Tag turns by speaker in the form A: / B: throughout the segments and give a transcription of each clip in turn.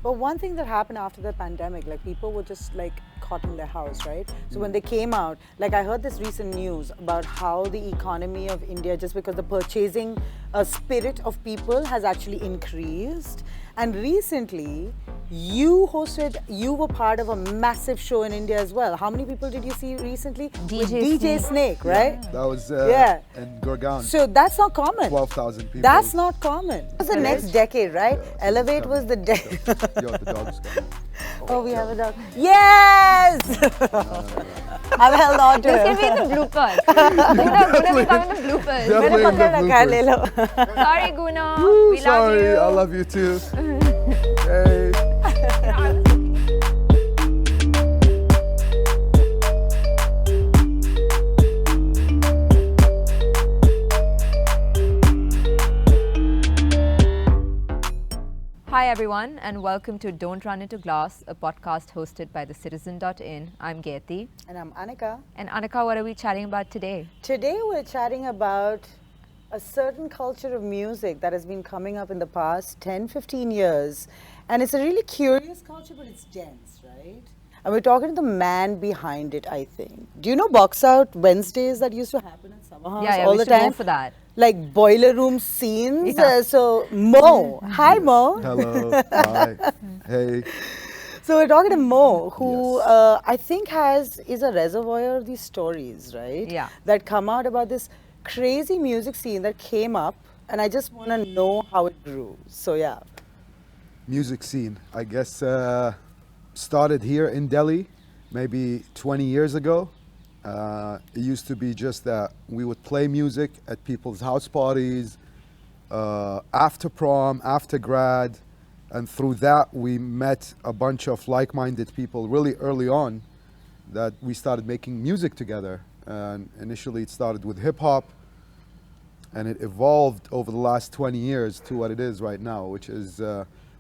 A: But one thing that happened after the pandemic, like people were just like caught in their house, right? So when they came out, like I heard this recent news about how the economy of India, just because the purchasing spirit of people has actually increased. And recently, you were part of a massive show in India as well. How many people did you see recently? With DJ Snake, right?
B: That was in Gurgaon.
A: So that's not common.
B: 12,000 people.
A: That's not common. It was the next decade, right?
B: Yeah,
A: Elevate was the decade.
B: Yo, the dog's coming.
A: Oh, we have a dog. Yes! I've held on to
C: This
A: him.
C: can be in the bloopers. Gooner will come in the bloopers.
B: Definitely in the bloopers.
C: Sorry, Gooner.
B: Woo,
C: We
B: sorry,
C: love you.
B: I love you too. Hey.
C: Hi everyone and welcome to Don't Run Into Glass, a podcast hosted by the Citizen.in. I'm Gayeti.
A: And I'm Anica.
C: And Anica, what are we chatting about today?
A: Today we're chatting about a certain culture of music that has been coming up in the past 10-15 years. And it's a really curious culture, but it's dense, right? And we're talking to the man behind it, I think. Do you know Box Out Wednesdays that used to happen at Summer House
C: Yeah,
A: all
C: we
A: the
C: should go
A: time?
C: for that.
A: Like boiler room scenes.
C: Yeah.
A: So Mo, hi Mo.
B: Hello. Hi. Hey.
A: So we're talking to Mo, who
B: Yes.
A: I think is a reservoir of these stories, right?
C: Yeah.
A: That come out about this crazy music scene that came up, and I just want to know how it grew. So yeah.
B: Music scene, I guess, started here in Delhi maybe 20 years ago. It used to be just that we would play music at people's house parties, after prom, after grad, and through that we met a bunch of like-minded people really early on that we started making music together. And initially it started with hip-hop, and it evolved over the last 20 years to what it is right now, which is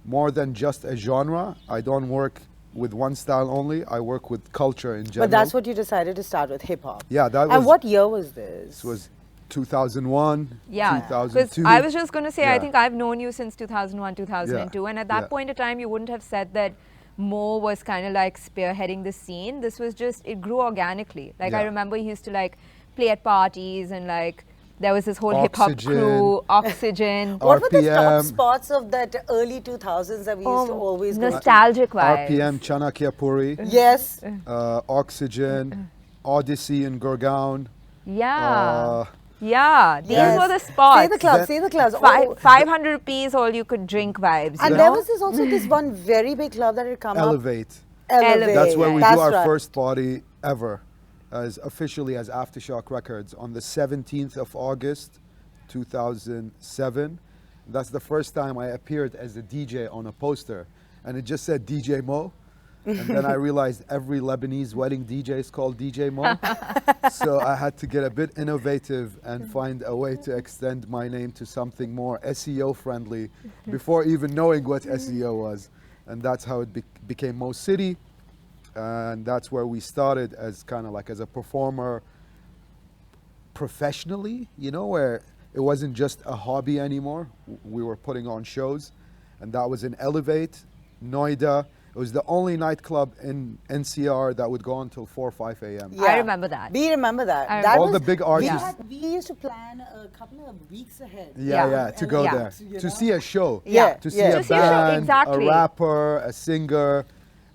B: more than just a genre. I don't work with one style only. I work with culture in general.
A: But that's what you decided to start with, hip hop.
B: Yeah, that was.
A: And what year was this?
B: This was 2001,
C: Yeah,
B: 2002.
C: I was just going to say, I
B: Yeah.
C: think I've known you since 2001, 2002. And at that
B: Yeah.
C: point in time, you wouldn't have said that Mo was kind of like spearheading the scene. This was just, it grew organically. Like I
B: Yeah.
C: remember he used to like play at parties and like, there was this whole hip hop
B: Oxygen.
C: crew, Oxygen.
A: What were the top
B: RPM.
A: spots of that early 2000s that we used to always go to?
C: Nostalgic vibes.
B: RPM, Chanakya Puri,
A: Yes.
B: Oxygen, Odyssey in Gurgaon.
C: Yeah. Yeah, these
A: Yes.
C: were the spots.
A: Say the clubs,
B: That-
A: say the clubs.
C: Five,
A: Oh,
C: 500 rupees, all you could drink vibes.
A: and
C: you
A: there
C: know?
A: was also this one very big club that had come up.
B: Elevate.
A: Elevate.
B: That's where we
A: That's
B: do our
A: right.
B: first party ever, as officially as Aftershock Records on the 17th of August, 2007. That's the first time I appeared as a DJ on a poster, and it just said DJ Mo. And then I realized every Lebanese wedding DJ is called DJ Mo. So I had to get a bit innovative and find a way to extend my name to something more SEO friendly before even knowing what SEO was. And that's how it became MoCity. And that's where we started as kind of like as a performer professionally, you know, where it wasn't just a hobby anymore. We were putting on shows, and that was in Elevate, Noida. It was the only nightclub in NCR that would go until 4 or 5 a.m.
C: I remember that.
A: We remember that.
C: I
A: That
C: remember.
B: All the big artists.
A: We used to plan a couple of weeks ahead.
B: Yeah, to go
C: Yeah.
B: there,
A: You
B: to
A: know?
B: see a show,
A: Yeah,
B: to see
A: yeah.
B: a
C: To see a show,
B: band,
C: exactly.
B: a rapper, a singer.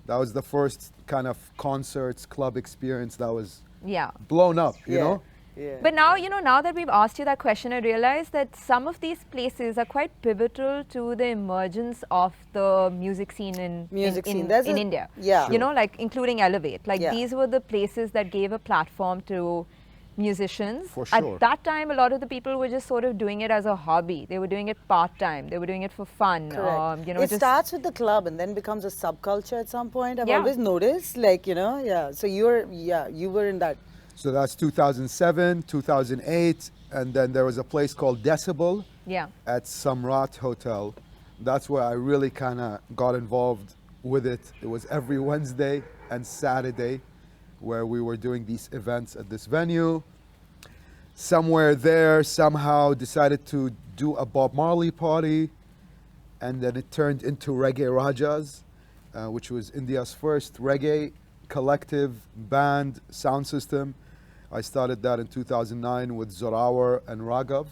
B: That was the first kind of concerts, club experience that was
C: Yeah.
B: blown up, you
A: Yeah.
B: know?
A: Yeah.
C: But now, you know, now that we've asked you that question, I realize that some of these places are quite pivotal to the emergence of the music scene in
A: Music
C: in,
A: scene.
C: in,
A: There's
C: in
A: a-
C: India.
A: yeah.
C: You know, like including Elevate. Like
A: Yeah.
C: these were the places that gave a platform to musicians.
B: For sure.
C: At that time, a lot of the people were just sort of doing it as a hobby. They were doing it part-time. They were doing it for fun.
A: Correct.
C: You know,
A: It
C: just
A: starts with the club and then becomes a subculture at some point. I've
C: Yeah.
A: always noticed, like, you know, yeah. So you were in that.
B: So that's 2007, 2008, and then there was a place called Decibel
C: yeah.
B: at Samrat Hotel. That's where I really kind of got involved with it. It was every Wednesday and Saturday where we were doing these events at this venue. Somewhere there, somehow decided to do a Bob Marley party. and then it turned into Reggae Rajas, which was India's first reggae collective band sound system. I started that in 2009 with Zorawar and Raghav.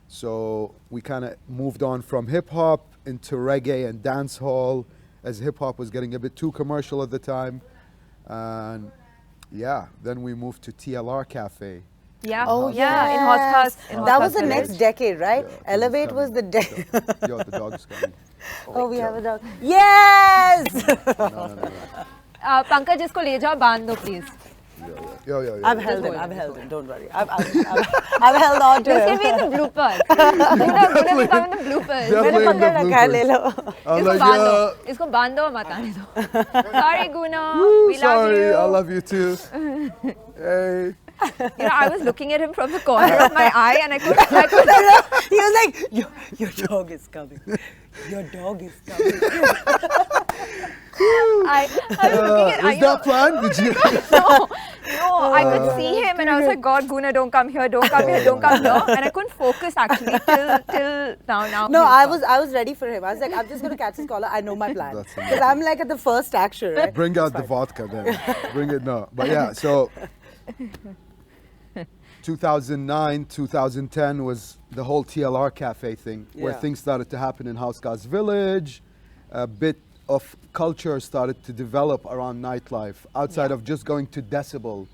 B: So we kind of moved on from hip hop into reggae and dance hall, as hip hop was getting a bit too commercial at the time. And yeah, then we moved to TLR Cafe.
C: Yeah.
A: Oh,
C: yeah. In
A: yes.
C: Hoskas.
A: That was the next decade, right?
B: Yeah,
A: Elevate
B: it's
A: was the decade.
B: Yo, the dog is coming.
A: Oh, we have a dog. Yes!
B: No.
C: Pankaj, isko le jao, baand do, please.
B: Yo.
A: I've held him, don't worry. I've held on to
C: This
A: him.
C: can be in the bloopers. Gooner will come in the bloopers.
B: Definitely in the
A: मैंने पकड़ रखा है, ले लो.
B: I'm
C: Isko
B: like,
C: baand do.
B: yeah.
C: Isko baand do, mat aane do. Sorry, Gooner.
B: Woo,
C: We love
B: sorry,
C: you.
B: I love you too. Hey.
C: You know, I was looking at him from the corner of my eye, and I could.
A: He was like, your dog is coming. Your dog is coming.
C: I was looking at.
B: Was that planned? Did you?
C: No, I could see him, and I was like, God, Gooner, don't come here, don't come here, don't come here, and I couldn't focus actually till now.
A: No,
C: he's
A: I was ready for him. I was like, I'm just going to catch his collar. I know my plan.
B: That's
A: Because I'm like at the first action, right?
B: Bring out the vodka then. Bring it now. But yeah, so 2009, 2010 was the whole TLR Cafe thing, where
A: Yeah.
B: things started to happen in Housecast Village. A bit of culture started to develop around nightlife, outside of just going to Decibel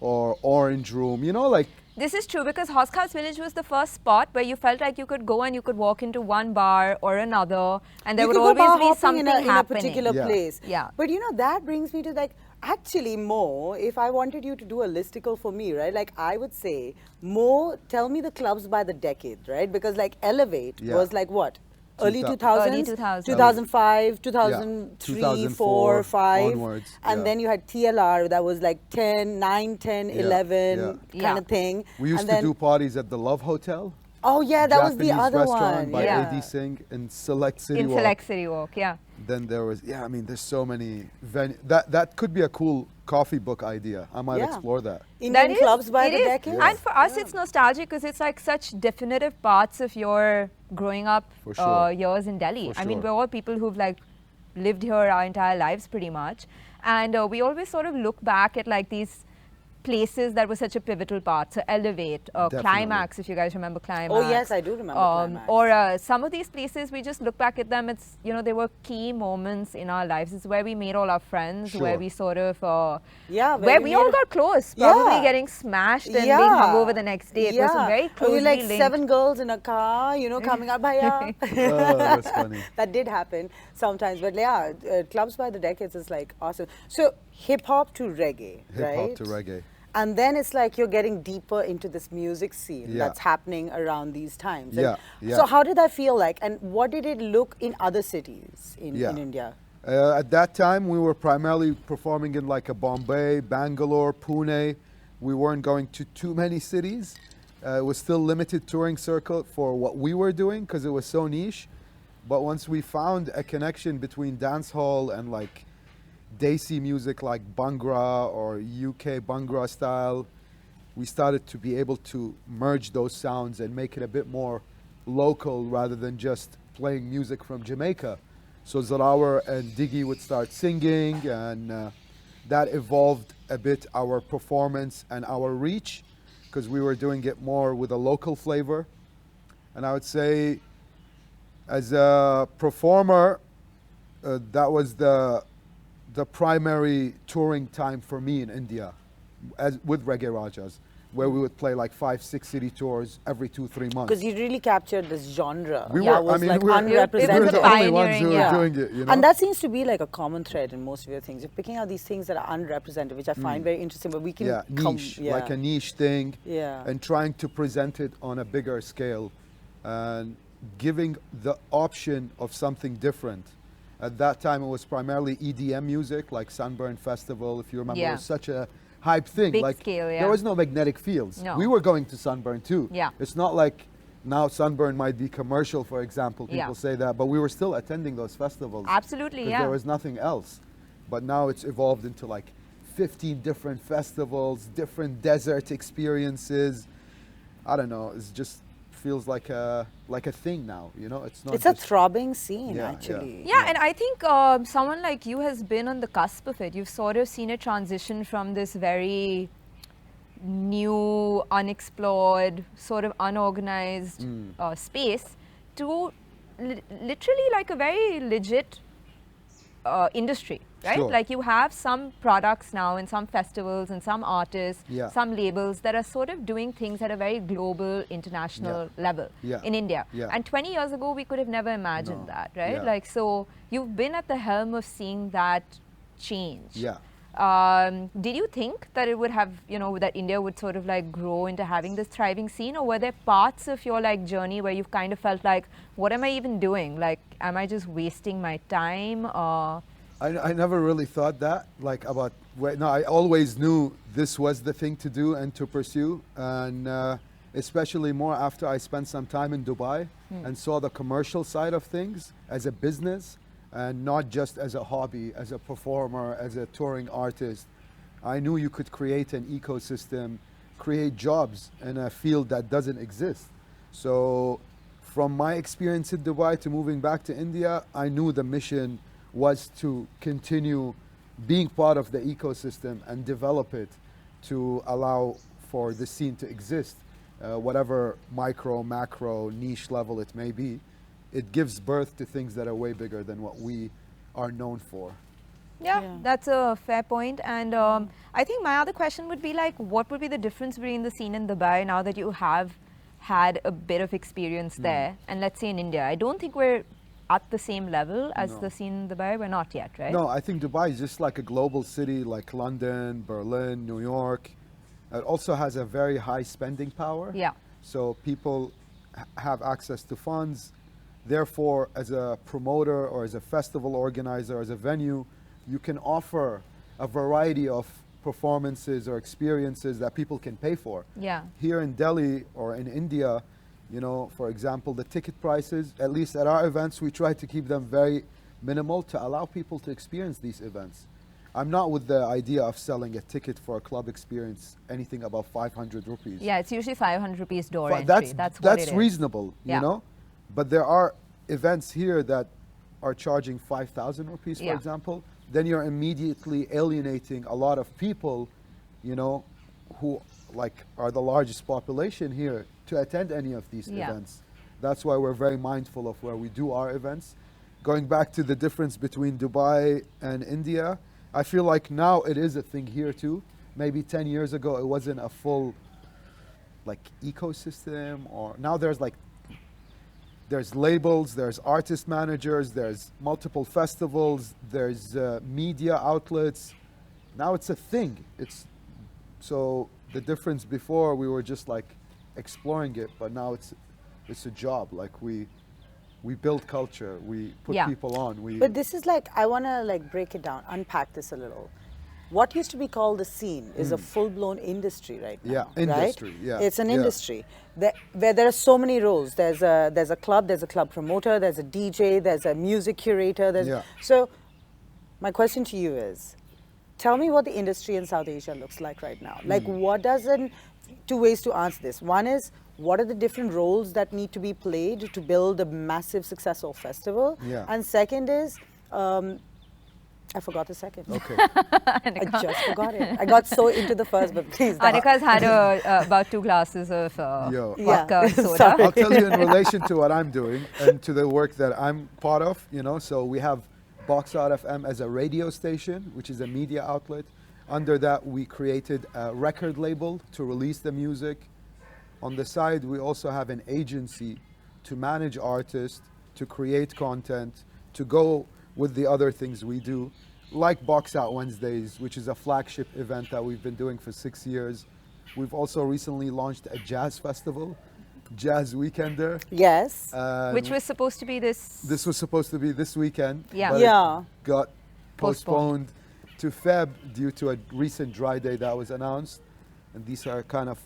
B: or Orange Room, you know, like.
C: This is true because Housecast Village was the first spot where you felt like you could go and you could walk into one bar or another, and there
A: You
C: would
A: could go bar
C: always be
A: hopping
C: something
A: in a
C: happening.
A: particular
B: Yeah.
A: place.
C: Yeah.
A: But you know, that brings me to like, actually, Mo, if I wanted you to do a listicle for me, right? Like, I would say, Mo, tell me the clubs by the decade, right? Because like Elevate
B: Yeah.
A: was like what? Early
B: 2000.
A: 2000s?
C: Early 2000s.
A: 2005, 2003, 4,
B: 2004
A: 5.
B: onwards,
A: And
B: yeah.
A: then you had TLR that was like 10, 9, 10,
B: Yeah,
A: 11
B: yeah.
A: kind
C: Yeah.
A: of thing.
B: We used
A: And
B: to
A: then-
B: do parties at the Love Hotel.
A: Oh yeah, that was the
B: Japanese
A: other
B: restaurant
A: one.
B: by
A: Yeah.
B: AD Singh in Select City
C: In
B: Walk.
C: Select City Walk, yeah.
B: Then there was, yeah, I mean, there's so many venues. That could be a cool coffee book idea. I might
A: Yeah.
B: explore that.
A: Indian clubs by
C: it
A: the
C: is.
A: decade.
C: And for us, it's nostalgic because it's like such definitive parts of your growing up
B: For sure.
C: years in Delhi.
B: For
C: I mean,
B: sure.
C: we're all people who've like lived here our entire lives pretty much. And we always sort of look back at like these places that were such a pivotal part. So Elevate,
B: Definitely.
C: Climax, if you guys remember Climax.
A: Oh yes, I do remember Climax.
C: Or some of these places, we just look back at them. It's, you know, they were key moments in our lives. It's where we made all our friends, where
B: Sure.
C: we sort of,
A: Yeah,
C: where we all got close. Probably
A: Yeah.
C: getting smashed and being
A: Yeah.
C: hungover the next day. It was a very
A: we
C: closely
A: were like
C: linked.
A: 7 girls in a car, you know, coming out, bhaiya.
B: Oh, that's funny.
A: That did happen sometimes, but yeah, clubs by the decades is like awesome. So hip hop to reggae,
B: Hip hop
A: right?
B: to reggae.
A: And then it's like you're getting deeper into this music scene
B: Yeah.
A: that's happening around these times.
B: Yeah,
A: And
B: yeah.
A: So how did that feel like, and what did it look in other cities in India?
B: At that time, we were primarily performing in like a Bombay, Bangalore, Pune. We weren't going to too many cities. It was still limited touring circle for what we were doing because it was so niche. But once we found a connection between dance hall and like Desi music like Bhangra or UK Bhangra style, we started to be able to merge those sounds and make it a bit more local rather than just playing music from Jamaica. So Zorawar and Diggy would start singing, and that evolved a bit our performance and our reach because we were doing it more with a local flavor. And I would say as a performer, that was the primary touring time for me in India, as with Reggae Rajas, where we would play like 5-6 city tours every 2-3 months.
A: Because you really captured this genre.
B: We
A: that
B: were, I
A: was
B: mean,
A: like
B: we were
A: unrepresented.
B: the only ones who
C: Pioneering,
B: were
C: yeah.
B: doing it, you know.
A: And that seems to be like a common thread in most of your things. You're picking out these things that are unrepresented, which I find very interesting, but we can
B: yeah,
A: come,
B: niche, like a niche thing,
A: Yeah.
B: and trying to present it on a bigger scale, and giving the option of something different. At that time, it was primarily EDM music, like Sunburn Festival, if you remember. It
C: Yeah.
B: was such a hype thing.
C: Big
B: like,
C: scale, yeah.
B: There was no magnetic fields.
C: No.
B: We were going to Sunburn too.
C: Yeah.
B: It's not like now Sunburn might be commercial, for example.
C: Yeah.
B: People say that, but we were still attending those festivals.
C: Absolutely,
B: 'cause
C: yeah.
B: There was nothing else. But now it's evolved into like 15 different festivals, different desert experiences. I don't know. It just feels like like a thing now. You know, it's not.
A: It's a
B: just,
A: throbbing scene,
B: Yeah,
A: actually.
C: Yeah, and I think someone like you has been on the cusp of it. You've sort of seen it transition from this very new, unexplored, sort of unorganized space to literally like a very legit industry, right?
B: Sure.
C: Like you have some products now and some festivals and some artists,
B: Yeah.
C: some labels that are sort of doing things at a very global, international level
B: Yeah.
C: in India.
B: Yeah.
C: And 20 years ago, we could have never imagined
B: No.
C: that, right?
B: Yeah.
C: Like, so you've been at the helm of seeing that change.
B: Yeah.
C: Did you think that it would have, you know, that India would sort of like grow into having this thriving scene, or were there parts of your like journey where you've kind of felt like, what am I even doing? Like, am I just wasting my time?
B: I never really thought that, like about, no, I always knew this was the thing to do and to pursue. And especially more after I spent some time in Dubai and saw the commercial side of things as a business and not just as a hobby, as a performer, as a touring artist. I knew you could create an ecosystem, create jobs in a field that doesn't exist. So from my experience in Dubai to moving back to India, I knew the mission was to continue being part of the ecosystem and develop it to allow for the scene to exist, whatever micro, macro, niche level it may be. It gives birth to things that are way bigger than what we are known for.
C: Yeah, that's a fair point. And I think my other question would be like, what would be the difference between the scene in Dubai now that you have had a bit of experience there, and let's say in India? I don't think we're at the same level as the scene in Dubai. We're not yet, right?
B: No, I think Dubai is just like a global city like London, Berlin, New York. It also has a very high spending power.
C: Yeah.
B: So people have access to funds. Therefore, as a promoter or as a festival organizer, as a venue, you can offer a variety of performances or experiences that people can pay for.
C: Yeah.
B: Here in Delhi or in India, you know, for example, the ticket prices, at least at our events, we try to keep them very minimal to allow people to experience these events. I'm not with the idea of selling a ticket for a club experience, anything above 500 rupees.
C: Yeah, it's usually 500 rupees door entry. That's what it is.
B: Reasonable, you know? But there are events here that are charging 5,000 rupees, for example. Then you're immediately alienating a lot of people, you know, who like are the largest population here to attend any of these events. That's why we're very mindful of where we do our events. Going back to the difference between Dubai and India, I feel like now it is a thing here too. Maybe 10 years ago it wasn't a full like ecosystem, or now there's labels, there's artist managers, there's multiple festivals, there's media outlets. Now it's a thing. So the difference before, we were just like exploring it, but now it's a job. Like we build culture, we put people on.
A: But this is like, I want to like break it down, unpack this a little. What used to be called the scene is a full-blown industry right now.
B: Yeah, industry.
A: Right?
B: Yeah,
A: it's an industry where there are so many roles. There's a club promoter, there's a DJ, there's a music curator. So my question to you is, tell me what the industry in South Asia looks like right now. Like, two ways to answer this. One is, what are the different roles that need to be played to build a massive, successful festival?
B: Yeah.
A: And second is, I forgot the second.
B: Okay.
A: I just forgot it. I got so into the first, but please.
C: Anika's had about 2 glasses of vodka soda.
A: Sorry.
B: I'll tell you in relation to what I'm doing and to the work that I'm part of, you know, so we have Box Out FM as a radio station, which is a media outlet. Under that, we created a record label to release the music. On the side, we also have an agency to manage artists, to create content, to go with the other things we do, like Box Out Wednesdays, which is a flagship event that we've been doing for 6 years. We've also recently launched a jazz festival, Jazz Weekender.
A: Yes.
C: Which was supposed to be this...
B: This was supposed to be this weekend.
C: Yeah.
B: But it got postponed to Feb due to a recent dry day that was announced. And these are kind of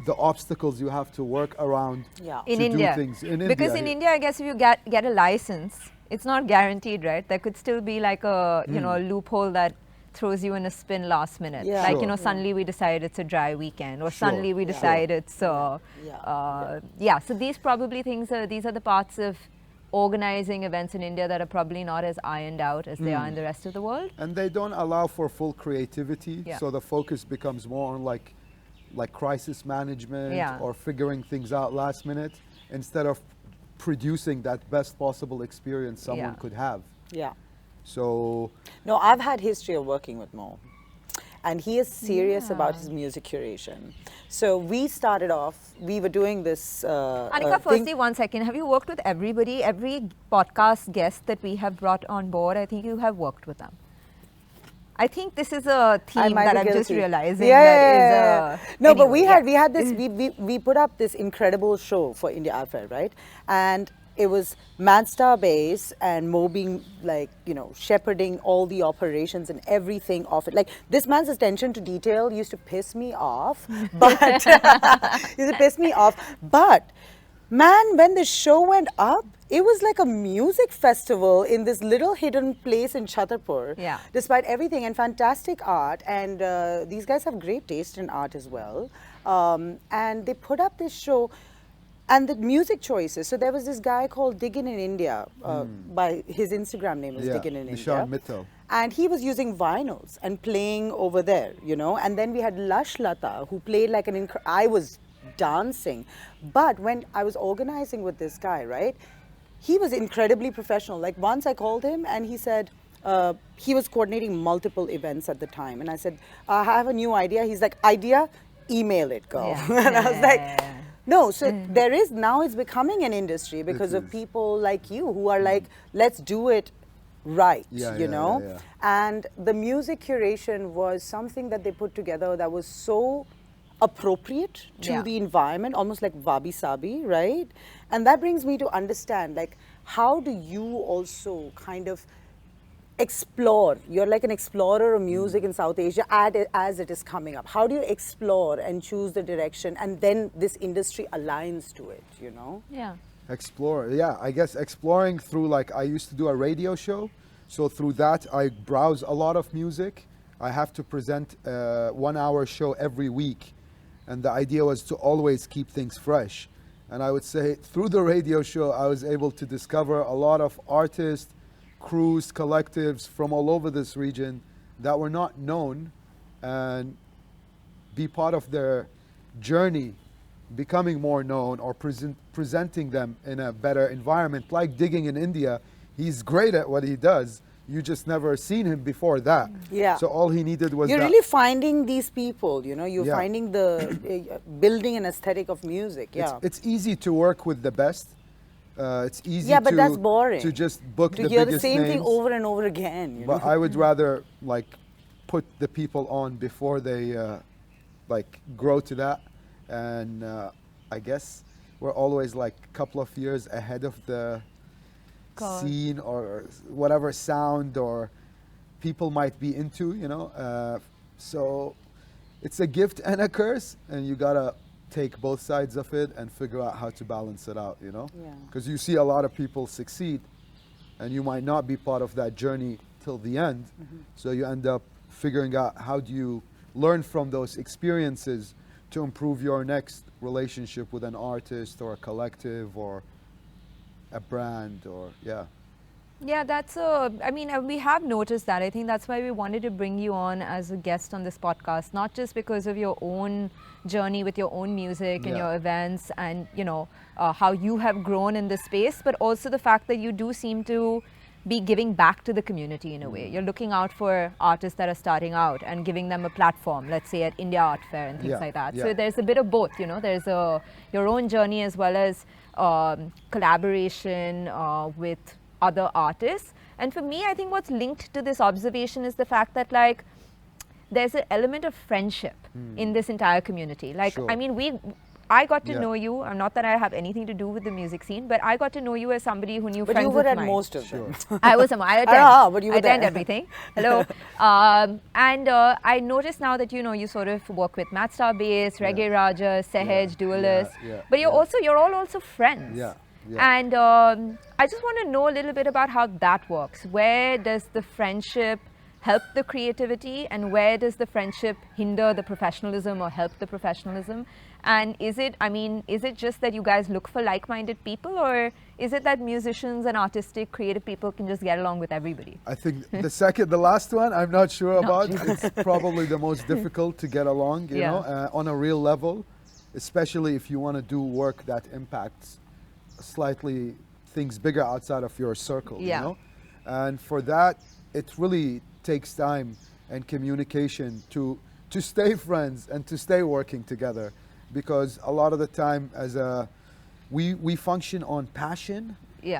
B: the obstacles you have to work around
C: in
B: to
C: India.
B: do things in India.
C: Because in India, I guess if you get a license, it's not guaranteed, right? There could still be like a you know loophole that throws you in a spin last minute.
A: Yeah.
C: Like,
B: Sure.
C: suddenly we decide it's a dry weekend, or
B: Sure.
C: suddenly we
A: Yeah.
C: decide it's,
A: Yeah.
C: so these probably these are the parts of organizing events in India that are probably not as ironed out as they are in the rest of the world.
B: And they don't allow for full creativity,
C: Yeah.
B: so the focus becomes more on like crisis management
C: Yeah.
B: or figuring things out last minute instead of producing that best possible experience someone
C: Yeah.
B: could have.
A: Yeah.
B: So
A: No, I've had history of working with Mo, and he is serious about his music curation. So we started off, we were doing this.
C: Anica, firstly, 1 second. Have you worked with everybody? Every podcast guest that we have brought on board, I think you have worked with them. I think this is a theme
A: might
C: that
A: be
C: I'm just
A: guilty.
C: realizing.
A: Yeah,
C: that
A: yeah,
C: is
A: yeah. No, but
C: anyway,
A: we had this. We put up this incredible show for India Art Fair, right? And it was Madstar Bass and Mo being like, shepherding all the operations and everything of it. Like, this man's attention to detail used to piss me off, but used to piss me off. But man, when the show went up, it was like a music festival in this little hidden place in Chhatarpur.
C: Yeah.
A: Despite everything, and fantastic art, and these guys have great taste in art as well. And they put up this show. And the music choices. So there was this guy called Diggin in India. By his Instagram name is Diggin in
B: Nishan
A: India.
B: Mittal.
A: And he was using vinyls and playing over there, And then we had Lush Lata, who played like I was dancing. But when I was organizing with this guy, right, he was incredibly professional. Like, once I called him and he said, he was coordinating multiple events at the time. And I said, I have a new idea. He's like, idea? Email it, girl.
C: Yeah.
A: And I was like, no, so there is, now it's becoming an industry because
B: It
A: of
B: is.
A: people like you who are like, let's do it right,
B: Yeah,
A: you
B: yeah,
A: know?
B: yeah, yeah.
A: And the music curation was something that they put together that was so appropriate to
C: Yeah.
A: the environment, almost like wabi sabi, right? And that brings me to understand, like, how do you also kind of explore? You're like an explorer of music in South Asia as it is coming up. How do you explore and choose the direction, and then this industry aligns to it,
C: Yeah.
B: Explore, yeah, I guess exploring through, like, I used to do a radio show, so through that I browse a lot of music. I have to present a 1 hour show every week, and the idea was to always keep things fresh. And I would say through the radio show I was able to discover a lot of artists, crews, collectives from all over this region that were not known, and be part of their journey becoming more known, or presenting them in a better environment. Like Digging in India, he's great at what he does. You just never seen him before that.
A: Yeah.
B: So all he needed was
A: You're
B: that.
A: really finding these people, you're
B: Yeah.
A: finding the building an aesthetic of music. Yeah.
B: It's easy to work with the best. It's easy
A: Yeah, but
B: to,
A: that's boring.
B: to just book
A: To
B: the
A: hear
B: biggest
A: the same thing
B: names.
A: over and over again.
B: But I would rather like put the people on before they like grow to that, and I guess we're always like a couple of years ahead of the
C: God.
B: scene or whatever sound or people might be into, so it's a gift and a curse, and you gotta take both sides of it and figure out how to balance it out,
A: Yeah.
B: because you see a lot of people succeed and you might not be part of that journey till the end. So you end up figuring out how do you learn from those experiences to improve your next relationship with an artist or a collective or a brand, or
C: Yeah, we have noticed that. I think that's why we wanted to bring you on as a guest on this podcast, not just because of your own journey with your own music and
B: Yeah.
C: your events and, how you have grown in this space, but also the fact that you do seem to be giving back to the community in a way. You're looking out for artists that are starting out and giving them a platform, let's say at India Art Fair and things
B: Yeah,
C: like that.
B: yeah.
C: So there's a bit of both, there's your own journey as well as collaboration with other artists. And for me, I think what's linked to this observation is the fact that, like, there's an element of friendship in this entire community. Like,
B: Sure.
C: I got to
B: Yeah.
C: know you, not that I have anything to do with the music scene, but I got to know you as somebody who knew
A: But
C: friends
A: you were
C: of
A: at
C: mine.
A: most of them.
C: I was, I attend,
A: But you were
C: I attend
A: there.
C: everything. Hello. And I noticed now that, you sort of work with Madstar Bass, Reggae Raja, Sehaj,
B: Yeah,
C: Duelist.
B: yeah,
C: But
B: yeah.
C: you're all also friends.
B: Yeah, yeah.
C: And I just want to know a little bit about how that works. Where does the friendship help the creativity, and where does the friendship hinder the professionalism or help the professionalism? And is it, I mean, is it just that you guys look for like-minded people, or is it that musicians and artistic creative people can just get along with everybody?
B: I think the last one, I'm not sure about. It's probably the most difficult to get along, you know, on a real level, especially if you want to do work that impacts slightly things bigger outside of your circle, you know? And for that, it really takes time and communication to stay friends and to stay working together, because a lot of the time we function on passion.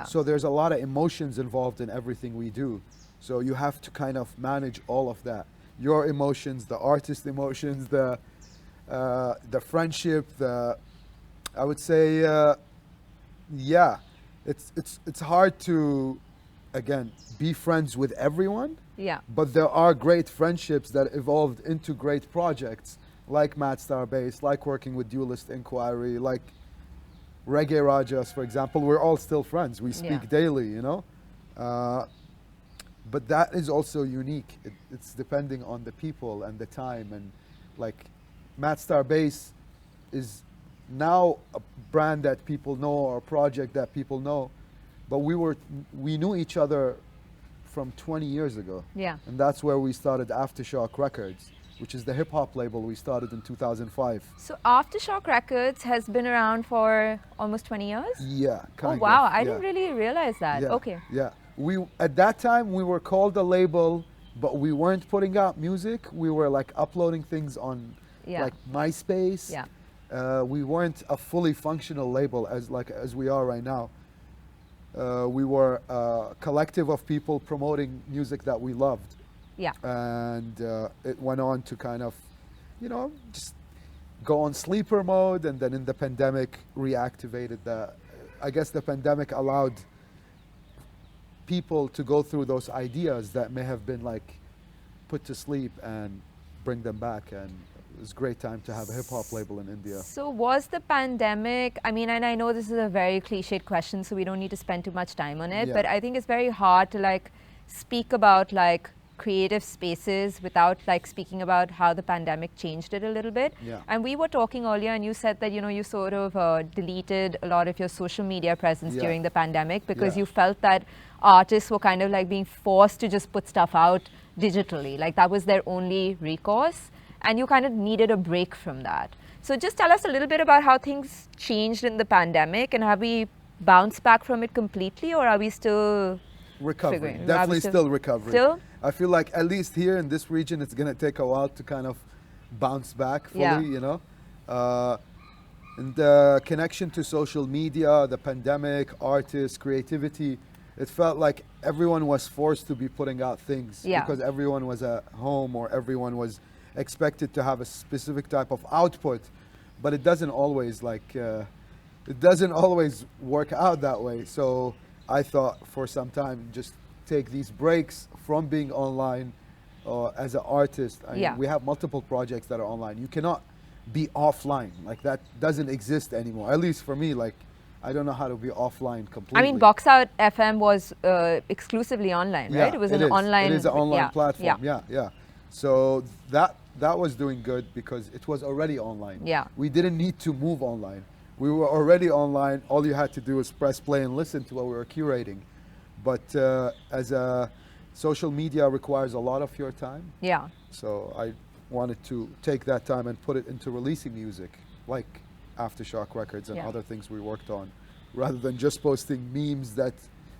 B: So there's a lot of emotions involved in everything we do. So you have to kind of manage all of that. Your emotions, the artist emotions, the friendship, I would say, yeah, it's hard to, again, be friends with everyone. But there are great friendships that evolved into great projects, like Mad Star Bass, like working with Duelist Inquiry, like Reggae Rajas, for example. We're all still friends. We speak daily, you know. But that is also unique. It's depending on the people and the time. And like Mad Star Bass is now a brand that people know, or a project that people know. But we knew each other from 20 years ago. And that's where we started Aftershock Records, which is the hip-hop label we started in 2005.
C: So Aftershock Records has been around for almost 20 years?
B: Yeah, kind of.
C: Oh, wow. I didn't really realize that. Okay.
B: Yeah. At that time, we were called a label, but we weren't putting out music. We were like uploading things on like MySpace. We weren't a fully functional label as we are right now. We were a collective of people promoting music that we loved. And it went on to kind of, you know, just go on sleeper mode, and then in the pandemic reactivated that. I guess the pandemic allowed people to go through those ideas that may have been like put to sleep and bring them back, and it was a great time to have a hip-hop label in India.
C: So was the pandemic, I mean, and I know this is a very cliched question, so we don't need to spend too much time on it, but I think it's very hard to like speak about like creative spaces without like speaking about how the pandemic changed it a little bit. And we were talking earlier, and you said that, you know, you sort of deleted a lot of your social media presence during the pandemic because you felt that artists were kind of like being forced to just put stuff out digitally, like that was their only recourse, and you kind of needed a break from that. So just tell us a little bit about how things changed in the pandemic, and have we bounced back from it completely, or are we still
B: recovering? Definitely still recovering.
C: Still?
B: I feel like at least here in this region, it's going to take a while to kind of bounce back fully, you know. And the connection to social media, the pandemic, artists, creativity, it felt like everyone was forced to be putting out things because everyone was at home, or everyone was expected to have a specific type of output. But it doesn't always work out that way. So I thought for some time, just take these breaks from being online as an artist. I mean, we have multiple projects that are online. You cannot be offline. Like that doesn't exist anymore. At least for me, like I don't know how to be offline completely.
C: I mean, Box Out FM was exclusively online, right? It was an online.
B: It is an online platform. Yeah. So that was doing good because it was already online. We didn't need to move online. We were already online. All you had to do was press play and listen to what we were curating. But as a social media requires a lot of your time. So I wanted to take that time and put it into releasing music, like Aftershock Records and other things we worked on, rather than just posting memes that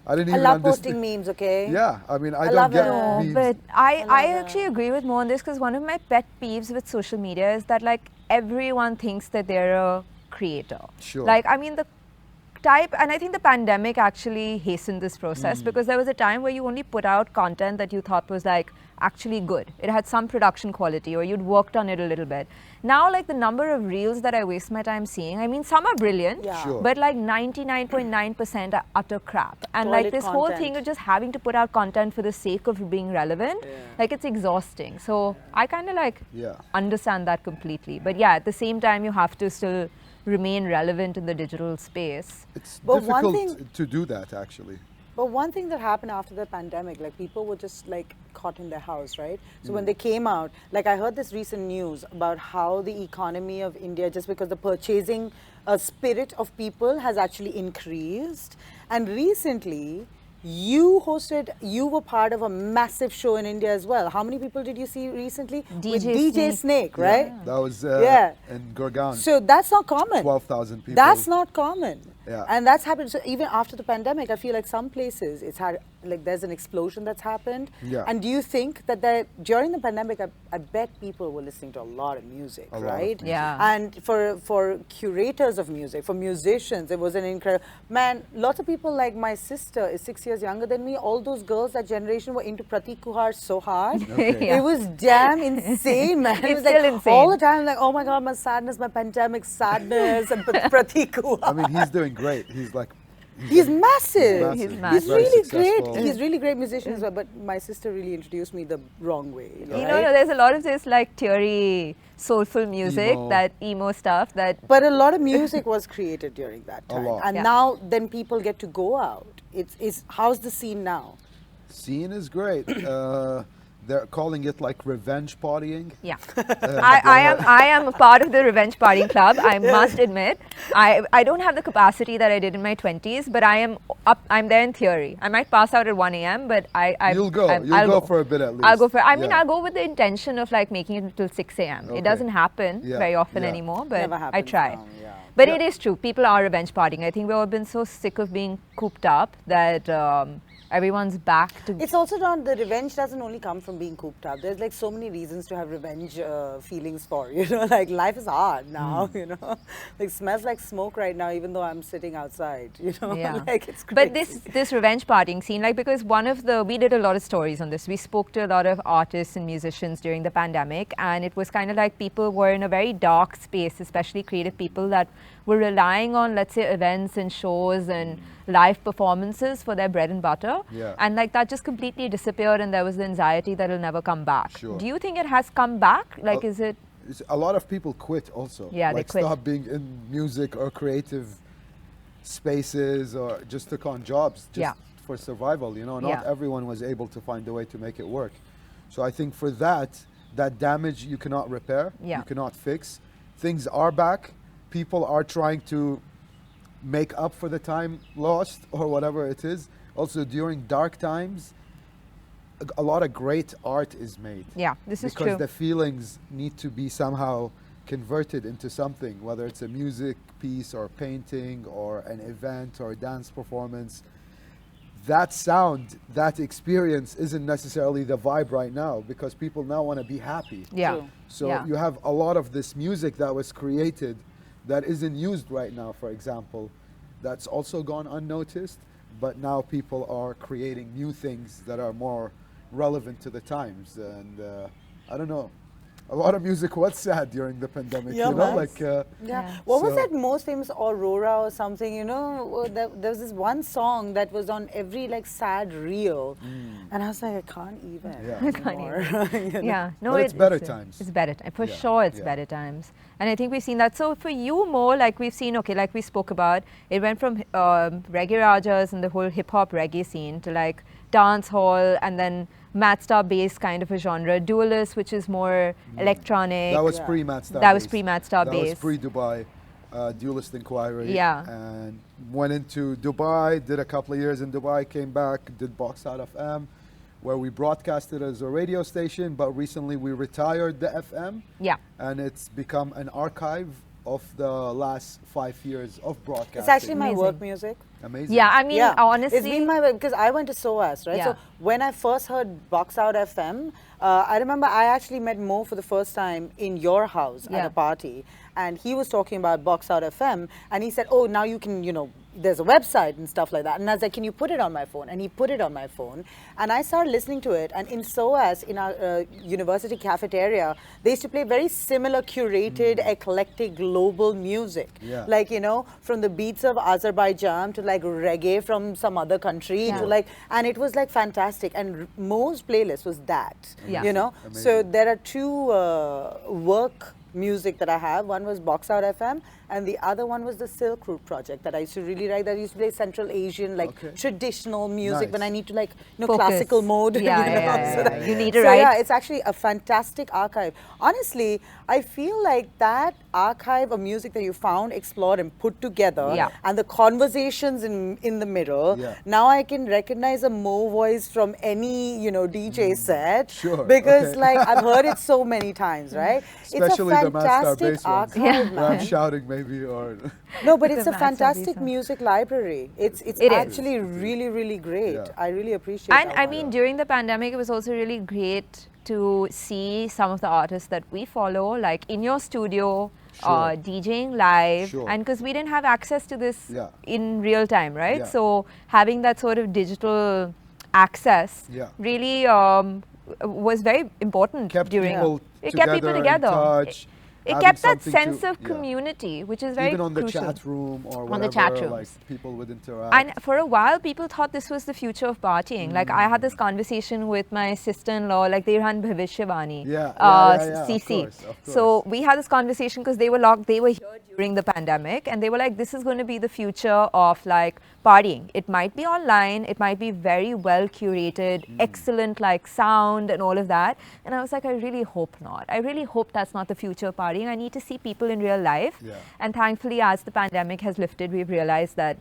B: I didn't even understand.
A: I love posting memes, okay?
B: Yeah, I mean, I don't get memes.
C: But I actually agree with Mo on this, because one of my pet peeves with social media is that like everyone thinks that they're a creator. Like, I mean, the type, and I think the pandemic actually hastened this process because there was a time where you only put out content that you thought was like actually good. It had some production quality, or you'd worked on it a little bit. Now, like the number of reels that I waste my time seeing, I mean, some are brilliant, but like 99.9% are utter crap. And like this whole thing of just having to put out content for the sake of being relevant, like it's exhausting. So I kind of like understand that completely. But yeah, at the same time, you have to still remain relevant in the digital space.
B: It's difficult to do that, actually.
A: But one thing that happened after the pandemic, like people were just like caught in their house, right? So when they came out, like I heard this recent news about how the economy of India, just because the purchasing spirit of people has actually increased. And recently, you were part of a massive show in India as well. How many people did you see recently? With DJ Snake, right?
B: Yeah, that was in Gurgaon.
A: So that's not common.
B: 12,000 people.
A: That's not common.
B: Yeah.
A: And that's happened. So even after the pandemic, I feel like some places it's had, like there's an explosion that's happened.
B: Yeah.
A: And do you think that during the pandemic, I bet people were listening to a lot of music,
B: A lot of
A: right?
B: music.
C: Yeah.
A: And for curators of music, for musicians, it was an incredible, man, lots of people, like my sister is 6 years younger than me. All those girls, that generation, were into Pratik Kuhar so hard.
B: Okay.
C: Yeah.
A: It was damn insane, man. It
C: It's
A: was like
C: still insane.
A: all the time, like, oh my God, my sadness, my pandemic sadness, and Pratik Kuhar.
B: I mean, he's doing great. He's like,
A: He's massive.
C: He's
A: He's
C: massive.
B: very
A: really
B: successful.
A: great. He's really great musician as well. But my sister really introduced me the wrong way.
C: You
A: right?
C: know, there's a lot of this like teary, soulful music,
B: Emo.
C: that emo stuff that
A: But a lot of music was created during that
B: A
A: time.
B: lot.
A: And
C: Yeah.
A: now then people get to go out. How's the scene now?
B: scene is great. They're calling it like revenge partying.
C: yeah. I am a part of the revenge partying club. I must admit, I don't have the capacity that I did in my 20s, but I'm there in theory. I might pass out at 1 a.m., but
B: You'll go.
C: I'll
B: You'll go for a bit at least.
C: I'll go for. I mean,
B: Yeah.
C: I'll go with the intention of like making it until 6 a.m.
B: Okay.
C: It doesn't happen
B: Yeah,
C: very often
B: yeah.
C: anymore, but
A: Never
C: I
A: happens
C: try.
A: now, yeah.
C: But
B: Yeah.
C: it is true. People are revenge partying. I think we've all been so sick of being cooped up that everyone's back to.
A: It's also not, the revenge doesn't only come from being cooped up. There's like so many reasons to have revenge feelings for, you know, like life is hard now, you know, like smells like smoke right now, even though I'm sitting outside, you know,
C: Yeah.
A: like it's crazy.
C: But this revenge partying scene, like, because we did a lot of stories on this. We spoke to a lot of artists and musicians during the pandemic, and it was kind of like people were in a very dark space, especially creative people that were relying on, let's say, events and shows and live performances for their bread and butter.
B: Yeah.
C: And like that just completely disappeared, and there was the anxiety that it'll never come back.
B: Sure.
C: Do you think it has come back? Like,
B: Oh,
C: is it?
B: A lot of people quit also.
C: Yeah, they
B: like
C: quit.
B: stop being in music or creative spaces, or just took on jobs just
C: Yeah.
B: for survival. You know, not
C: Yeah.
B: everyone was able to find a way to make it work. So I think for that damage you cannot repair,
C: Yeah.
B: you cannot fix. Things are back. People are trying to make up for the time lost or whatever it is. Also during dark times, a lot of great art is made.
C: Yeah, this is
B: Because
C: true.
B: the feelings need to be somehow converted into something, whether it's a music piece or painting or an event or a dance performance. That sound, that experience isn't necessarily the vibe right now, because people now want to be happy.
C: Yeah.
A: True.
B: So
C: Yeah.
B: you have a lot of this music that was created that isn't used right now, for example, that's also gone unnoticed, but now people are creating new things that are more relevant to the times. And I don't know, a lot of music was sad during the pandemic,
A: Yeah,
B: you know,
A: man.
B: like
C: Yeah.
A: What was
B: So-
A: that most famous Aurora or something? You know, there was this one song that was on every like sad reel, and I was like, I can't even.
B: Yeah. I
C: can't
A: anymore, you know?
C: Yeah, no,
B: But it's better
C: it's,
B: times.
C: It's better, for
B: Yeah,
C: sure. It's
B: yeah.
C: better times, and I think we've seen that. So for you, more like we've seen, okay, like we spoke about, it went from reggae rajas and the whole hip hop reggae scene to like dance hall, and then Matstar based kind of a genre, Duelist, which is more electronic.
B: That was
A: Yeah.
B: pre-Matstar.
C: That was
B: based.
C: pre-Matstar
B: That
C: based.
B: was pre-Dubai, Duelist Inquiry.
C: Yeah.
B: And went into Dubai, did a couple of years in Dubai, came back, did Box Out FM, where we broadcasted as a radio station, but recently we retired the FM,
C: Yeah.
B: and it's become an archive of the last 5 years of broadcasting.
A: It's actually my
C: Amazing.
A: work music.
B: Amazing.
C: Yeah, I mean, honestly,
A: it's been my, because I went to SOAS, right?
C: Yeah.
A: So when I first heard Box Out FM, I remember I actually met Mo for the first time in your house at
C: Yeah.
A: a party, and he was talking about Box Out FM, and he said, "Oh, now you can, you know, there's a website and stuff like that." And I was like, "Can you put it on my phone?" And he put it on my phone, and I started listening to it. And in SOAS, in our university cafeteria, they used to play very similar curated, eclectic, global music.
B: Yeah.
A: Like, you know, from the beats of Azerbaijan to like reggae from some other country
C: Yeah.
A: to like, and it was like fantastic. And Mo's playlist was that,
C: Yeah.
A: you know. So
B: Amazing.
A: there are two work music that I have. One was Box Out FM, and the other one was the Silk Route project that I used to really like. That I used to play Central Asian, like traditional music when I need to like,
C: Focus.
A: classical mode.
C: Yeah. You need to
A: so
C: write.
A: yeah, it's actually a fantastic archive. Honestly, I feel like that archive of music that you found, explored, and put together, and the conversations in the middle. Now I can recognize a Mo voice from any DJ set. Because like I've heard it so many times, right?
B: Especially
A: it's a
B: the Master
A: fantastic
B: Bass ones.
A: archive,
B: Where I'm
A: man.
B: shouting maybe or
A: No, but it's
C: The
A: a
C: Master
A: fantastic
C: Bass one.
A: music library. It's
C: It
A: actually really, really great. I really appreciate
C: And
A: that
C: I
A: one.
C: mean, during the pandemic, it was also really great to see some of the artists that we follow, like in your studio, DJing live, and because we didn't have access to this in real time, right? So having that sort of digital access really was very important during. It kept people together.
B: Touch,
C: it kept that sense of community, which is very
B: even on the
C: crucial.
B: chat room or whatever,
C: on the chat rooms.
B: like people would interact.
C: And for a while, people thought this was the future of partying. Like I had this conversation with my sister-in-law, like they run Bhavishwani, CC.
B: Of course.
C: So we had this conversation because they were locked. They were here during the pandemic, and they were like, "This is going to be the future of like partying. It might be online. It might be very well curated, excellent like sound and all of that." And I was like, I really hope not. I really hope that's not the future of partying. I need to see people in real life. And thankfully, as the pandemic has lifted, we've realized that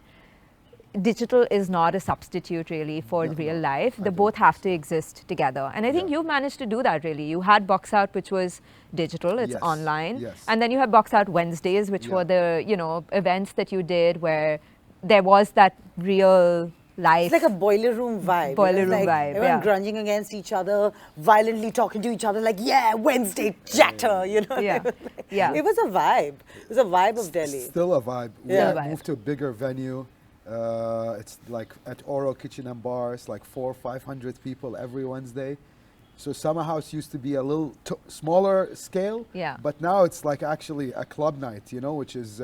C: digital is not a substitute really for real life. They both have to exist together. And I think you've managed to do that really. You had Box Out, which was digital, it's online. And then you had Box Out Wednesdays, which were the, events that you did where there was that real life.
A: It's like a boiler room vibe.
C: Boiler room vibe,
A: everyone grunging against each other, violently talking to each other, like, Wednesday chatter,
C: Yeah.
A: It was a vibe. It was a vibe of Delhi.
B: Still a vibe.
C: Yeah.
B: We moved to a bigger venue. It's like at Oro Kitchen and Bar, it's like 400 or 500 people every Wednesday. So Summer House used to be a little smaller scale, but now it's like actually a club night, which is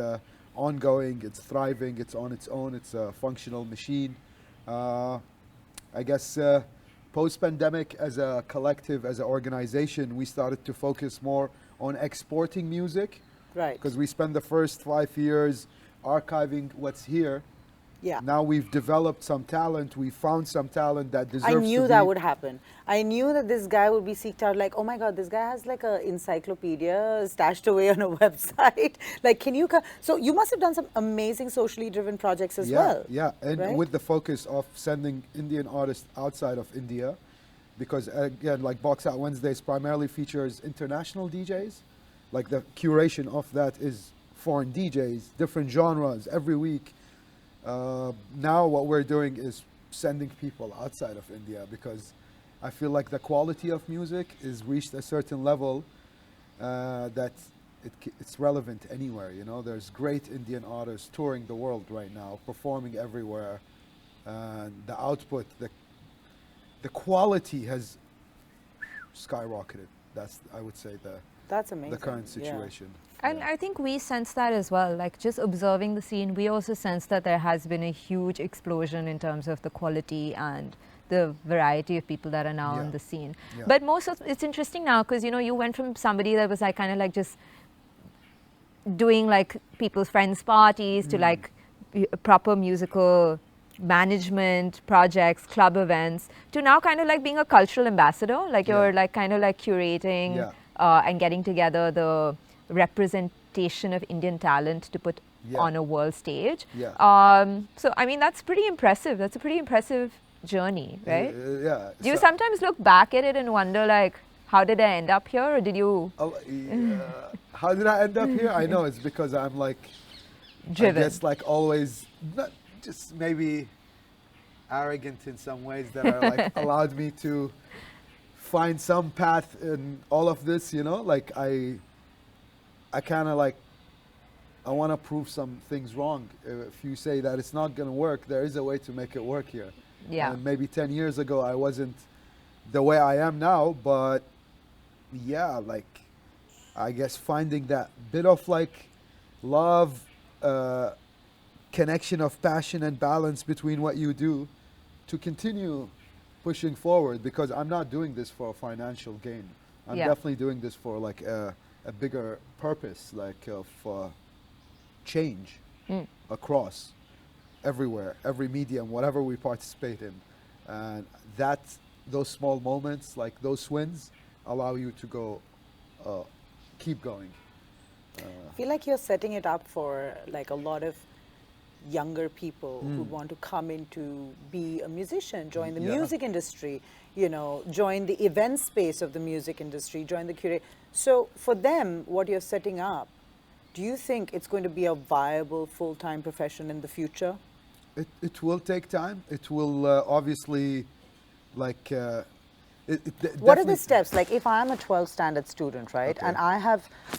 B: ongoing, it's thriving, it's on its own, it's a functional machine. I guess post-pandemic, as a collective, as an organization, we started to focus more on exporting music.
A: Right.
B: Because we spent the first 5 years archiving what's here. Now we've developed some talent. We found some talent that deserves to be.
A: I knew that would happen. I knew that this guy would be seeked out like, oh my God, this guy has like an encyclopedia stashed away on a website. Like, can you come? So you must have done some amazing socially driven projects as well.
B: Yeah, and with the focus of sending Indian artists outside of India, because again, like Box Out Wednesdays primarily features international DJs. Like the curation of that is foreign DJs, different genres every week. Now what we're doing is sending people outside of India because I feel like the quality of music is reached a certain level that it's relevant anywhere. There's great Indian artists touring the world right now, performing everywhere. The output, the quality has skyrocketed. That's, I would say,
A: that's amazing.
B: The current situation.
C: And I think we sense that as well, like just observing the scene, we also sense that there has been a huge explosion in terms of the quality and the variety of people that are now on the scene. But it's interesting now because, you went from somebody that was like kind of like just doing like people's friends' parties to like proper musical management projects, club events, to now kind of like being a cultural ambassador, like you're like kind of like curating and getting together the representation of Indian talent to put on a world stage. So I mean that's pretty impressive. That's a pretty impressive journey, right? Do you sometimes look back at it and wonder like, how did I end up here, or did you?
B: How did I end up here? I know it's because I'm like
C: driven.
B: I guess like always, not just maybe arrogant in some ways that are like allowed me to find some path in all of this. Like I kind of like, I want to prove some things wrong. If you say that it's not going to work, there is a way to make it work here. And maybe 10 years ago, I wasn't the way I am now, but like, I guess finding that bit of like love, connection of passion and balance between what you do to continue pushing forward, because I'm not doing this for a financial gain. I'm definitely doing this for like a bigger purpose, like of change across everywhere, every medium, whatever we participate in. And those small moments, like those wins, allow you to go, keep going.
A: I feel like you're setting it up for like a lot of younger people who want to come in to be a musician, join the music industry, you know, join the event space of the music industry, join the curate. So for them, what you're setting up, do you think it's going to be a viable full-time profession in the future?
B: It will take time. It will obviously, like,
A: what are the steps? Like if I'm a 12 standard student, right,
B: Okay.
A: and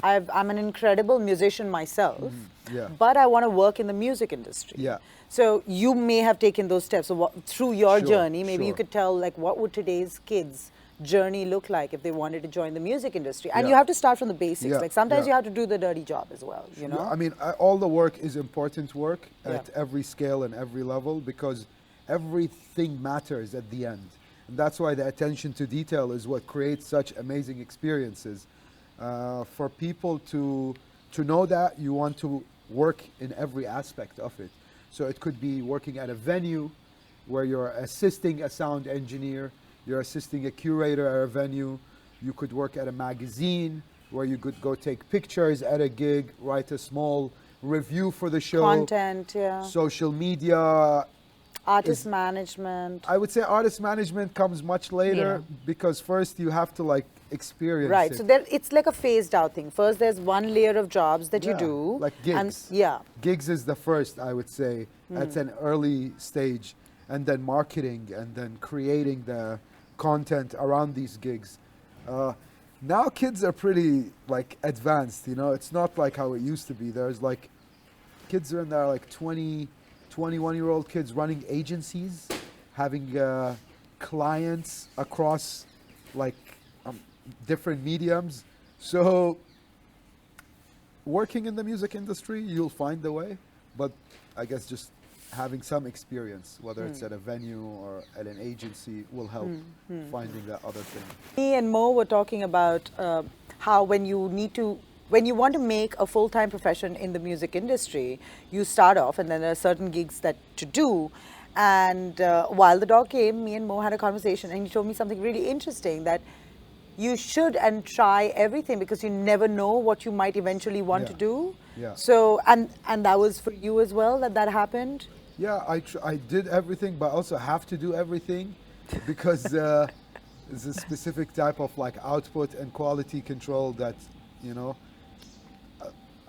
A: I'm an incredible musician myself,
B: yeah.
A: but I want to work in the music industry.
B: Yeah.
A: So you may have taken those steps. So through your
B: Sure,
A: journey, maybe you
B: sure.
A: could tell like what would today's kids' journey look like if they wanted to join the music industry? And
B: Yeah.
A: you have to start from the basics.
B: Yeah,
A: Like sometimes
B: yeah.
A: you have to do the dirty job as well, you know?
B: I mean, all the work is important work
A: Yeah.
B: at every scale and every level, because everything matters at the end. And that's why the attention to detail is what creates such amazing experiences. For people to know that, you want to work in every aspect of it. So it could be working at a venue where you're assisting a sound engineer, you're assisting a curator at a venue. You could work at a magazine where you could go take pictures at a gig, write a small review for the show.
A: Content, yeah.
B: Social media.
A: Artist management.
B: I would say artist management comes much later, because first you have to like experience
A: Right,
B: it.
A: so it's like a phased out thing. First there's one layer of jobs that you
B: Yeah,
A: do.
B: like gigs.
A: And, yeah.
B: Gigs is the first, I would say, at an early stage, and then marketing, and then creating the content around these gigs. Now kids are pretty like advanced, you know. It's not like how it used to be. There's like kids are in there like 20, 21-year-old kids running agencies, having clients across like different mediums. So working in the music industry, you'll find the way, but I guess just having some experience, whether it's at a venue or at an agency, will help finding that other thing.
A: Me and Mo were talking about how when you want to make a full-time profession in the music industry, you start off and then there are certain gigs that to do. And while the dog came, me and Mo had a conversation and he told me something really interesting, that you should and try everything because you never know what you might eventually want to do.
B: Yeah.
A: So, and that was for you as well, that happened?
B: Yeah, I did everything, but I also have to do everything because there's a specific type of like output and quality control that, you know,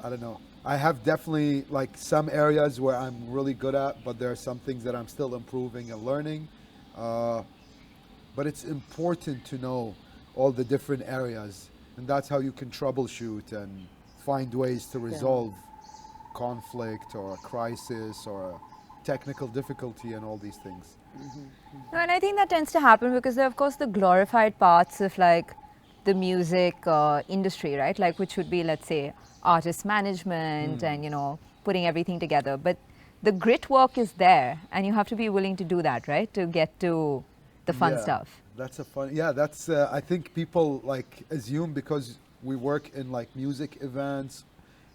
B: I don't know. I have definitely like some areas where I'm really good at, but there are some things that I'm still improving and learning. But it's important to know all the different areas, and that's how you can troubleshoot and find ways to resolve conflict or a crisis or a technical difficulty and all these things.
C: No, and I think that tends to happen because there are, of course, the glorified parts of like the music industry, right? Like which would be, let's say, artist management and, you know, putting everything together. But the grit work is there and you have to be willing to do that, right? To get to the fun stuff.
B: That's a fun, that's, I think people like assume because we work in like music events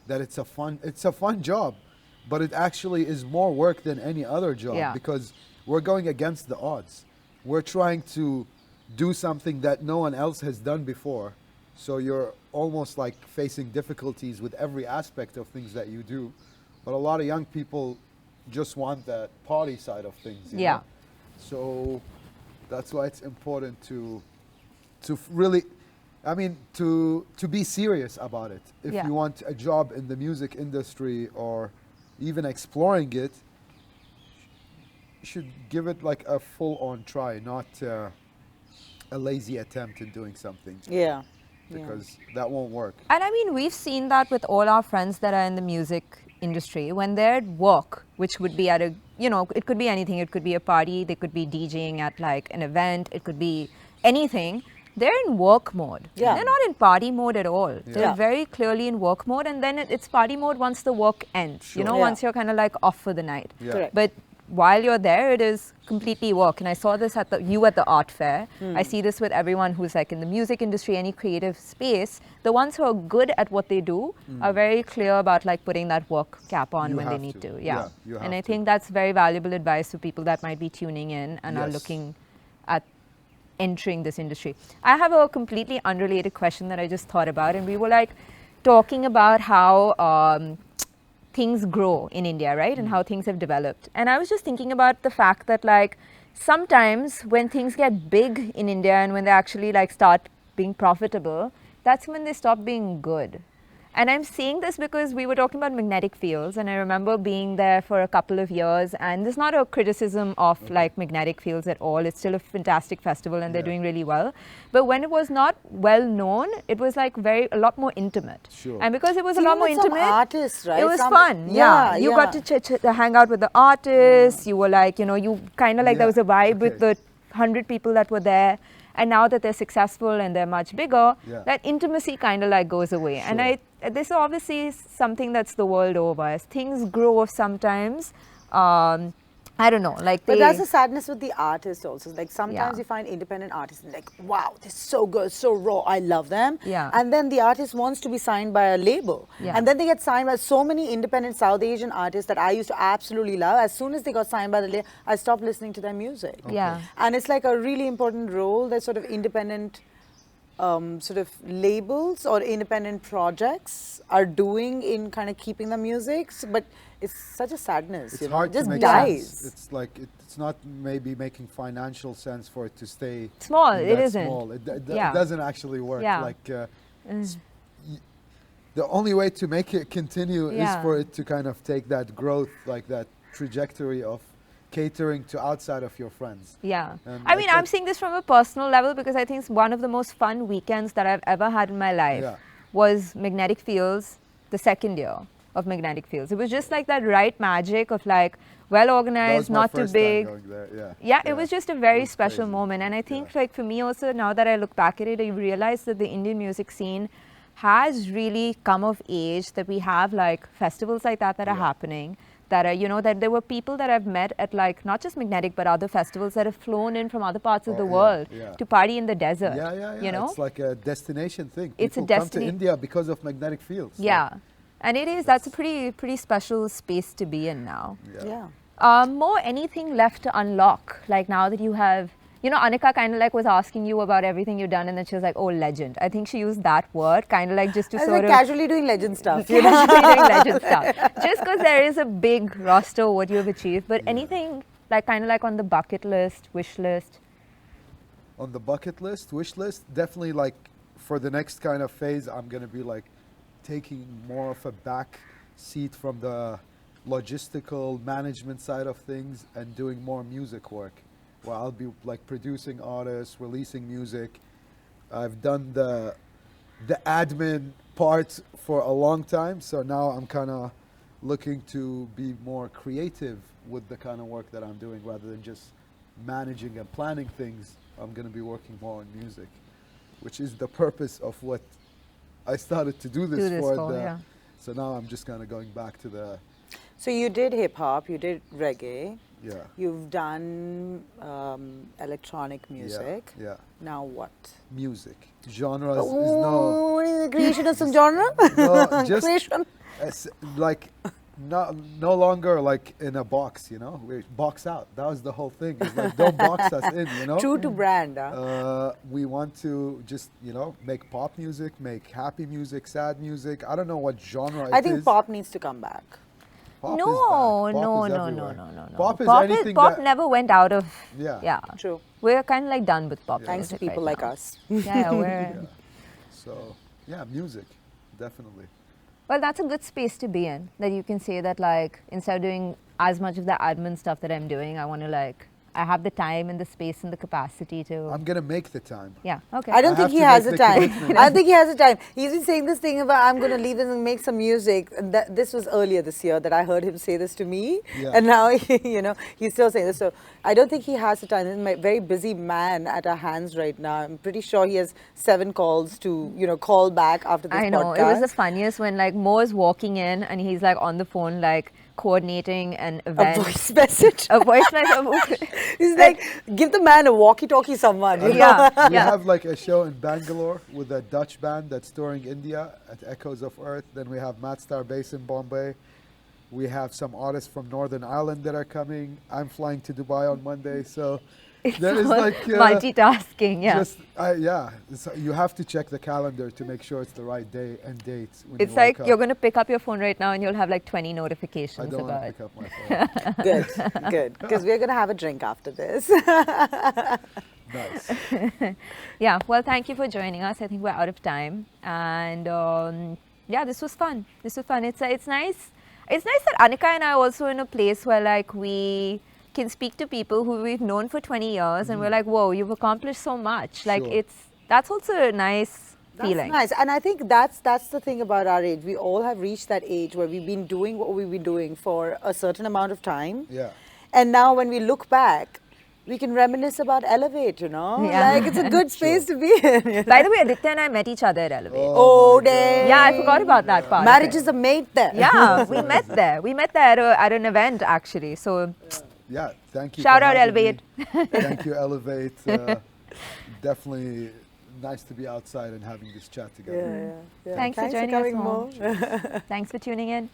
B: that it's a fun job, but it actually is more work than any other job because we're going against the odds. We're trying to do something that no one else has done before. So you're almost like facing difficulties with every aspect of things that you do. But a lot of young people just want that party side of things. You know? So that's why it's important to really, I mean, to be serious about it. If you want a job in the music industry or even exploring it, you should give it like a full-on try, not a lazy attempt in doing something.
A: Yeah.
B: Because that won't work.
C: And I mean, we've seen that with all our friends that are in the music industry. When they're at work, which would be at a, you know, it could be anything. It could be a party. They could be DJing at like an event. It could be anything. They're in work mode.
A: Yeah.
C: They're not in party mode at all. They're very clearly in work mode. And then it's party mode once the work ends, you know, once you're kind of like off for the night.
A: Correct.
C: But while you're there, it is completely work. And I saw this at the art fair. I see this with everyone who's like in the music industry, any creative space. The ones who are good at what they do are very clear about like putting that work cap on when they need to. Yeah. And I think that's very valuable advice for people that might be tuning in and are looking at entering this industry. I have a completely unrelated question that I just thought about, and we were like talking about how things grow in India, right? And how things have developed. And I was just thinking about the fact that like sometimes when things get big in India and when they actually like start being profitable, that's when they stop being good. And I'm saying this because we were talking about magnetic fields, and I remember being there for a couple of years, and this is not a criticism of like magnetic fields at all. It's still a fantastic festival and they're doing really well. But when it was not well known, it was like a lot more intimate.
B: Sure.
C: And because it was a lot more intimate,
A: artists, right?
C: it was fun. Yeah. You got to hang out with the artists. You were like, you kind of like there was a vibe with the 100 people that were there. And now that they're successful and they're much bigger, that intimacy kind of like goes away.
B: Sure.
C: And this obviously is something that's the world over. As things grow sometimes, I don't know, like
A: But that's the sadness with the artists also. Like sometimes
C: Yeah.
A: you find independent artists and like, wow, they're so good, so raw, I love them.
C: Yeah.
A: And then the artist wants to be signed by a label.
C: Yeah.
A: And then they get signed by so many independent South Asian artists that I used to absolutely love. As soon as they got signed by the label, I stopped listening to their music.
C: Yeah.
A: And it's like a really important role that sort of independent sort of labels or independent projects are doing in kind of keeping the music. But it's such a sadness.
B: It's
A: you know?
B: hard
A: It just
B: to make
A: dies.
B: sense. It's like it's not maybe making financial sense for it to stay
C: small.
B: that
C: It isn't.
B: small. It
C: Yeah.
B: doesn't actually work.
C: Yeah.
B: Like the only way to make it continue is for it to kind of take that growth, like that trajectory of catering to outside of your friends.
C: Yeah.
B: And
C: I mean, I'm seeing this from a personal level because I think it's one of the most fun weekends that I've ever had in my life was Magnetic Fields, the second year of Magnetic Fields. It was just like that right magic of like well organized, not too big. Yeah, it was just a very special moment. And I think like for me also, now that I look back at it, I realize that the Indian music scene has really come of age, that we have like festivals like that are happening. That are, that there were people that I've met at like not just Magnetic but other festivals that have flown in from other parts of the world to party in the desert. You know,
B: it's like a destination thing.
C: It's a
B: People come to India because of Magnetic Fields.
C: Yeah, and it is. That's a pretty special space to be in now.
A: Yeah.
C: More anything left to unlock? Like now that you have. Anica kind of like was asking you about everything you've done, and then she was like, "Oh, legend." I think she used that word, kind of like just to sort of
A: casually doing legend stuff.
C: Casually doing legend stuff, just because there is a big roster of what you have achieved. But anything like kind of like on the bucket list, wish list.
B: On the bucket list, wish list, definitely like for the next kind of phase, I'm gonna be like taking more of a back seat from the logistical management side of things and doing more music work. Well, I'll be like producing artists, releasing music. I've done the admin part for a long time, so now I'm kind of looking to be more creative with the kind of work that I'm doing rather than just managing and planning things. I'm going to be working more on music, which is the purpose of what I started to do this for. So now I'm just kind of going back to the...
A: So you did hip-hop, you did reggae.
B: Yeah.
A: You've done electronic music.
B: Yeah.
A: Now what?
B: Music. Genres is no...
A: What is the creation of some genre?
B: No, just
A: creation?
B: Like no longer like in a box, we box out. That was the whole thing. It's like, don't box us in,
A: True to brand,
B: we want to just, make pop music, make happy music, sad music. I don't know what genre it is.
A: I think pop needs to come back.
B: Pop
C: No.
B: Pop is anything
C: pop never went out of.
B: Yeah.
A: True.
C: We're kind of like done with pop.
A: Thanks to
C: music
A: people
C: right
A: like
C: now.
A: us.
C: Yeah, we're.
B: So, music, definitely.
C: Well, that's a good space to be in. That you can say that like instead of doing as much of the admin stuff that I'm doing, I want to like. I have the time and the space and the capacity to...
B: I'm going to make the time.
C: Yeah, okay.
A: I don't think he has the time. I think he has the time. He's been saying this thing about, I'm going to leave this and make some music. And this was earlier this year that I heard him say this to me.
B: Yeah.
A: And now, he's still saying this. So I don't think he has the time. He's a very busy man at our hands right now. I'm pretty sure he has 7 calls to, call back after this podcast.
C: I know. It was the funniest when like Mo is walking in and he's like on the phone like coordinating an
A: A
C: event.
A: voice message.
C: A voice message.
A: It's like, give the man a walkie-talkie someone. You know?
C: Yeah.
B: We have like a show in Bangalore with a Dutch band that's touring India at Echoes of Earth. Then we have Matt Star Bass in Bombay. We have some artists from Northern Ireland that are coming. I'm flying to Dubai on Monday, so that is like
C: multitasking. Yeah.
B: Just you have to check the calendar to make sure it's the right day and date. When
C: It's
B: you
C: like
B: wake up.
C: you're going to pick up your phone right now and you'll have like 20
B: I
C: notifications
B: don't want
C: about
B: to
C: it.
B: pick up my phone.
A: Good. Because we're going to have a drink after this.
B: Nice.
C: Yeah, well, thank you for joining us. I think we're out of time. And yeah, this was fun. This was fun. It's nice. It's nice that Anica and I are also in a place where like we can speak to people who we've known for 20 years and we're like, whoa, you've accomplished so much. Like
B: Sure.
C: that's also a nice feeling.
A: That's nice. And I think that's the thing about our age. We all have reached that age where we've been doing what we've been doing for a certain amount of time.
B: Yeah.
A: And now when we look back, we can reminisce about Elevate, you know?
C: Yeah.
A: Like, it's a good space to be in.
C: By the way, Aditya and I met each other at Elevate.
A: Oh,
B: my God.
A: damn.
C: Yeah, I forgot about that part. of
A: Marriage
C: it.
A: is a mate there.
C: Yeah, we met there. We met there at an event actually. So
B: Yeah, thank you.
C: shout
B: for
C: out
B: having
C: Elevate.
B: me. Thank you, Elevate. Definitely nice to be outside and having this chat together.
A: Yeah.
C: Thanks for joining us,
A: coming,
C: Mo.
A: Mo.
C: Thanks for tuning in.